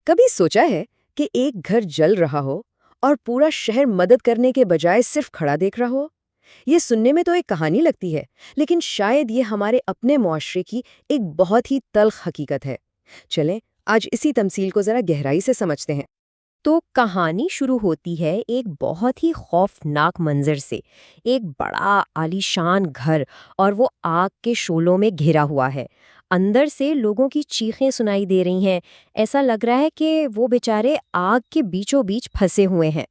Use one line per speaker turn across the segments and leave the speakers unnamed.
کبھی سوچا ہے کہ ایک گھر جل رہا ہو اور پورا شہر مدد کرنے کے بجائے صرف کھڑا دیکھ رہا ہو؟ یہ سننے میں تو ایک کہانی لگتی ہے، لیکن شاید یہ ہمارے اپنے معاشرے کی ایک بہت ہی تلخ حقیقت ہے۔ چلیں آج اسی تمثیل کو ذرا گہرائی سے سمجھتے ہیں۔
تو کہانی شروع ہوتی ہے ایک بہت ہی خوفناک منظر سے۔ ایک بڑا عالیشان گھر اور وہ آگ کے شعلوں میں گھرا ہوا ہے۔ اندر سے لوگوں کی چیخیں سنائی دے رہی ہیں۔ ایسا لگ رہا ہے کہ وہ بیچارے آگ کے بیچوں بیچ پھنسے ہوئے ہیں۔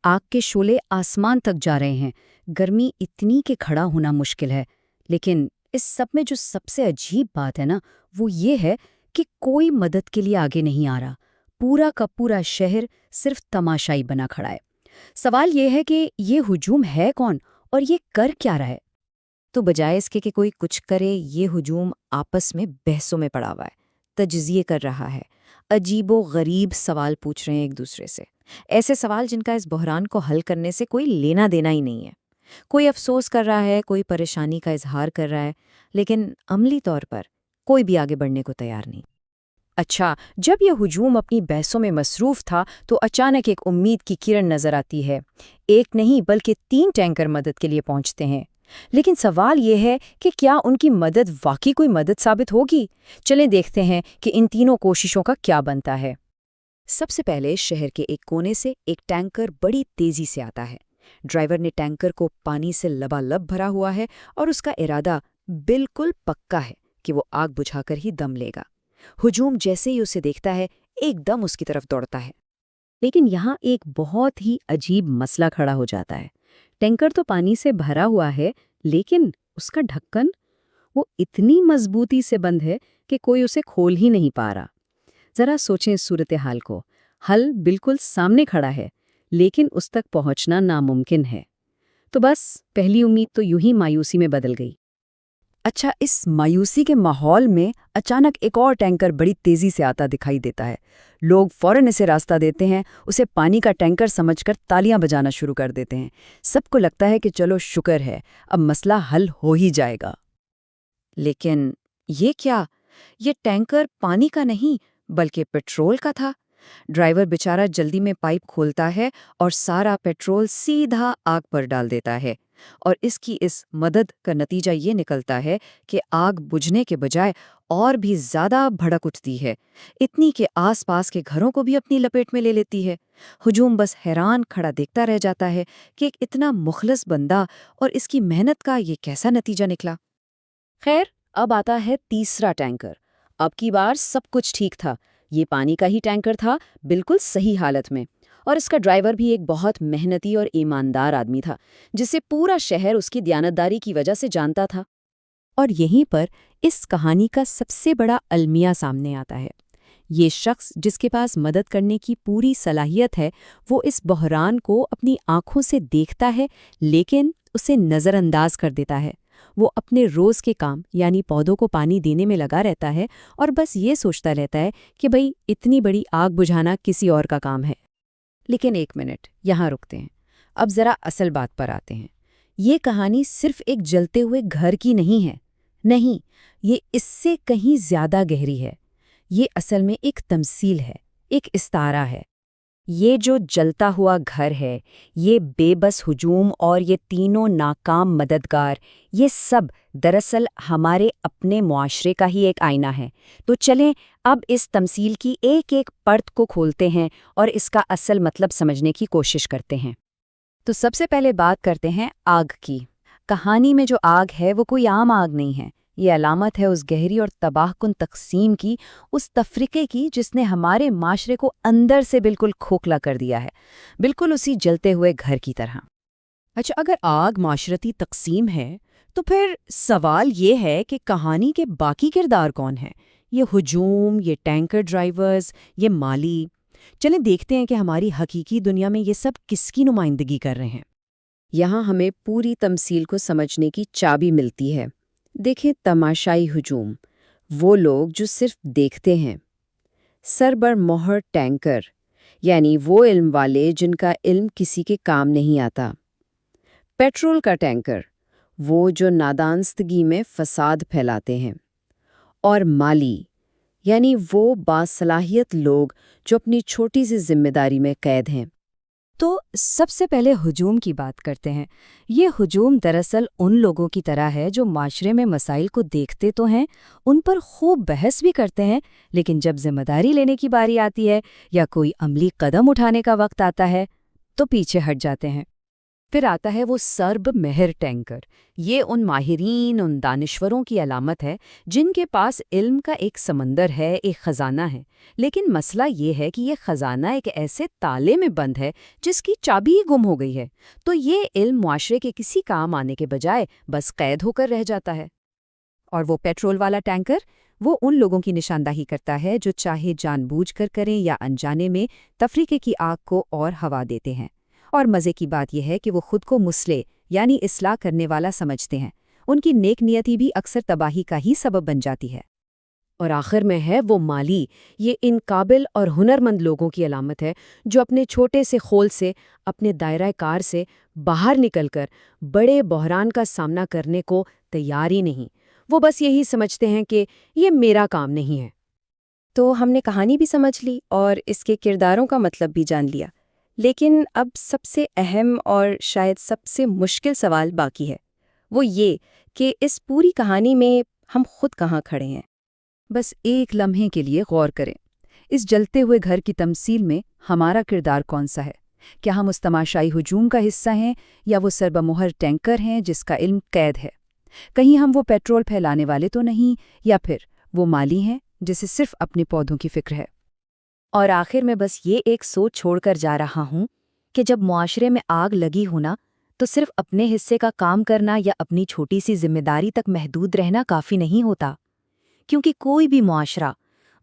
آگ کے شعلے آسمان تک جا رہے ہیں، گرمی اتنی کہ کھڑا ہونا مشکل ہے۔ لیکن اس سب میں جو سب سے عجیب بات ہے نا، وہ یہ ہے کہ کوئی مدد کے لیے آگے نہیں آ رہا۔ پورا کا پورا شہر صرف تماشائی بنا کھڑا ہے۔ سوال یہ ہے کہ یہ ہجوم ہے کون اور یہ کر کیا رہا ہے؟
تو بجائے اس کے کہ کوئی کچھ کرے، یہ ہجوم آپس میں بحثوں میں پڑا ہوا ہے، تجزیے کر رہا ہے، عجیب و غریب سوال پوچھ رہے ہیں ایک دوسرے سے، ایسے سوال جن کا اس بحران کو حل کرنے سے کوئی لینا دینا ہی نہیں ہے۔ کوئی افسوس کر رہا ہے، کوئی پریشانی کا اظہار کر رہا ہے، لیکن عملی طور پر کوئی بھی آگے بڑھنے کو تیار نہیں۔
اچھا، جب یہ ہجوم اپنی بحثوں میں مصروف تھا تو اچانک ایک امید کی کرن نظر آتی ہے۔ ایک نہیں بلکہ 3 ٹینکر مدد کے لیے پہنچتے ہیں۔ لیکن سوال یہ ہے کہ کیا ان کی مدد واقعی کوئی مدد ثابت ہوگی؟ چلیں دیکھتے ہیں کہ ان تینوں کوششوں کا کیا بنتا ہے۔ سب سے پہلے شہر کے ایک کونے سے ایک ٹینکر بڑی تیزی سے آتا ہے۔ ڈرائیور نے ٹینکر کو پانی سے لبالب بھرا ہوا ہے اور اس کا ارادہ بالکل پکا ہے کہ وہ آگ بجھا کر ہی دم لے گا۔ ہجوم جیسے ہی اسے دیکھتا ہے ایک دم اس کی طرف دوڑتا ہے۔
لیکن یہاں ایک بہت ہی عجیب مسئلہ کھڑا ہو جاتا ہے۔ ٹینکر تو پانی سے بھرا ہوا ہے، لیکن اس کا ڈھکن وہ اتنی مضبوطی سے بند ہے کہ کوئی اسے کھول ہی نہیں پا رہا۔ ذرا سوچیں اس صورتحال کو۔ حل بالکل سامنے کھڑا ہے، لیکن اس تک پہنچنا ناممکن ہے۔ تو بس پہلی امید تو یوں ہی مایوسی میں بدل گئی۔
اچھا، اس مایوسی کے ماحول میں اچانک ایک اور ٹینکر بڑی تیزی سے آتا دکھائی دیتا ہے۔ لوگ فوراً اسے راستہ دیتے ہیں، اسے پانی کا ٹینکر سمجھ کر تالیاں بجانا شروع کر دیتے ہیں۔ سب کو لگتا ہے کہ چلو شکر ہے، اب مسئلہ حل ہو ہی جائے گا۔ لیکن یہ کیا؟ یہ ٹینکر پانی کا نہیں بلکہ پیٹرول کا تھا۔ ڈرائیور بیچارہ جلدی میں پائپ کھولتا ہے اور سارا پیٹرول سیدھا آگ پر ڈال دیتا ہے، اور اس کی اس مدد کا نتیجہ یہ نکلتا ہے کہ آگ بجھنے کے بجائے اور بھی زیادہ بھڑک اٹھتی ہے، اتنی کہ آس پاس کے گھروں کو بھی اپنی لپیٹ میں لے لیتی ہے۔ ہجوم بس حیران کھڑا دیکھتا رہ جاتا ہے کہ ایک اتنا مخلص بندہ اور اس کی محنت کا یہ کیسا نتیجہ نکلا۔ خیر، اب آتا ہے تیسرا ٹینکر۔ اب کی بار سب کچھ ٹھیک تھا۔ یہ پانی کا ہی ٹینکر تھا، بالکل صحیح حالت میں، اور اس کا ڈرائیور بھی ایک بہت محنتی اور ایماندار آدمی تھا، جسے پورا شہر اس کی دیانتداری کی وجہ سے جانتا تھا۔
اور یہیں پر اس کہانی کا سب سے بڑا المیہ سامنے آتا ہے۔ یہ شخص جس کے پاس مدد کرنے کی پوری صلاحیت ہے، وہ اس بحران کو اپنی آنکھوں سے دیکھتا ہے، لیکن اسے نظر انداز کر دیتا ہے۔ وہ اپنے روز کے کام یعنی پودوں کو پانی دینے میں لگا رہتا ہے اور بس یہ سوچتا رہتا ہے کہ بھئی اتنی بڑی آگ بجھانا کسی اور کا کام ہے۔ لیکن ایک منٹ، یہاں رکتے ہیں۔ اب ذرا اصل بات پر آتے ہیں۔ یہ کہانی صرف ایک جلتے ہوئے گھر کی نہیں ہے، نہیں، یہ اس سے کہیں زیادہ گہری ہے۔ یہ اصل میں ایک تمثیل ہے، ایک استعارہ ہے۔ یہ جو جلتا ہوا گھر ہے، یہ بے بس ہجوم اور یہ تینوں ناکام مددگار، یہ سب دراصل ہمارے اپنے معاشرے کا ہی ایک آئینہ ہے۔ تو چلیں اب اس تمثیل کی ایک ایک پرت کو کھولتے ہیں اور اس کا اصل مطلب سمجھنے کی کوشش کرتے ہیں۔ تو سب سے پہلے بات کرتے ہیں آگ کی۔ کہانی میں جو آگ ہے وہ کوئی عام آگ نہیں ہے، یہ علامت ہے اس گہری اور تباہ کن تقسیم کی، اس تفرقے کی جس نے ہمارے معاشرے کو اندر سے بالکل کھوکھلا کر دیا ہے، بالکل اسی جلتے ہوئے گھر کی طرح۔
اچھا، اگر آگ معاشرتی تقسیم ہے تو پھر سوال یہ ہے کہ کہانی کے باقی کردار کون ہیں؟ یہ ہجوم، یہ ٹینکر ڈرائیورز، یہ مالی۔ چلیں دیکھتے ہیں کہ ہماری حقیقی دنیا میں یہ سب کس کی نمائندگی کر رہے ہیں۔ یہاں ہمیں پوری تمثیل کو سمجھنے کی چابی ملتی ہے۔ دیکھیں، تماشائی ہجوم، وہ لوگ جو صرف دیکھتے ہیں۔ سربر مہر ٹینکر، یعنی وہ علم والے جن کا علم کسی کے کام نہیں آتا۔ پیٹرول کا ٹینکر، وہ جو نادانستگی میں فساد پھیلاتے ہیں۔ اور مالی، یعنی وہ باصلاحیت لوگ جو اپنی چھوٹی سی ذمہ داری میں قید ہیں۔
تو سب سے پہلے ہجوم کی بات کرتے ہیں۔ یہ ہجوم دراصل ان لوگوں کی طرح ہے جو معاشرے میں مسائل کو دیکھتے تو ہیں، ان پر خوب بحث بھی کرتے ہیں، لیکن جب ذمہ داری لینے کی باری آتی ہے یا کوئی عملی قدم اٹھانے کا وقت آتا ہے تو پیچھے ہٹ جاتے ہیں۔ پھر آتا ہے وہ سرب مہر ٹینکر۔ یہ ان ماہرین، ان دانشوروں کی علامت ہے جن کے پاس علم کا ایک سمندر ہے، ایک خزانہ ہے، لیکن مسئلہ یہ ہے کہ یہ خزانہ ایک ایسے تالے میں بند ہے جس کی چابی ہی گم ہو گئی ہے، تو یہ علم معاشرے کے کسی کام آنے کے بجائے بس قید ہو کر رہ جاتا ہے۔ اور وہ پیٹرول والا ٹینکر، وہ ان لوگوں کی نشاندہی کرتا ہے جو چاہے جان بوجھ کر کریں یا انجانے میں تفریقے کی آگ کو اور ہوا دیتے ہیں۔ اور مزے کی بات یہ ہے کہ وہ خود کو مصلح یعنی اصلاح کرنے والا سمجھتے ہیں۔ ان کی نیک نیتی بھی اکثر تباہی کا ہی سبب بن جاتی ہے۔ اور آخر میں ہے وہ مالی۔ یہ ان قابل اور ہنرمند لوگوں کی علامت ہے جو اپنے چھوٹے سے خول سے، اپنے دائرہ کار سے باہر نکل کر بڑے بحران کا سامنا کرنے کو تیار ہی نہیں۔ وہ بس یہی سمجھتے ہیں کہ یہ میرا کام نہیں ہے۔
تو ہم نے کہانی بھی سمجھ لی اور اس کے کرداروں کا مطلب بھی جان لیا، لیکن اب سب سے اہم اور شاید سب سے مشکل سوال باقی ہے، وہ یہ کہ اس پوری کہانی میں ہم خود کہاں کھڑے ہیں۔
بس ایک لمحے کے لیے غور کریں، اس جلتے ہوئے گھر کی تمثیل میں ہمارا کردار کون سا ہے؟ کیا ہم اس تماشائی ہجوم کا حصہ ہیں یا وہ سربہ مہر ٹینکر ہیں جس کا علم قید ہے؟ کہیں ہم وہ پیٹرول پھیلانے والے تو نہیں، یا پھر وہ مالی ہیں جسے صرف اپنے پودوں کی فکر ہے؟
اور آخر میں بس یہ ایک سوچ چھوڑ کر جا رہا ہوں کہ جب معاشرے میں آگ لگی ہونا تو صرف اپنے حصے کا کام کرنا یا اپنی چھوٹی سی ذمہ داری تک محدود رہنا کافی نہیں ہوتا، کیونکہ کوئی بھی معاشرہ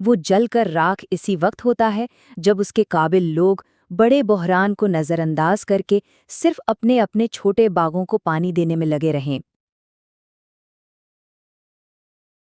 وہ جل کر راکھ اسی وقت ہوتا ہے جب اس کے قابل لوگ بڑے بحران کو نظر انداز کر کے صرف اپنے چھوٹے باغوں کو پانی دینے میں لگے رہیں۔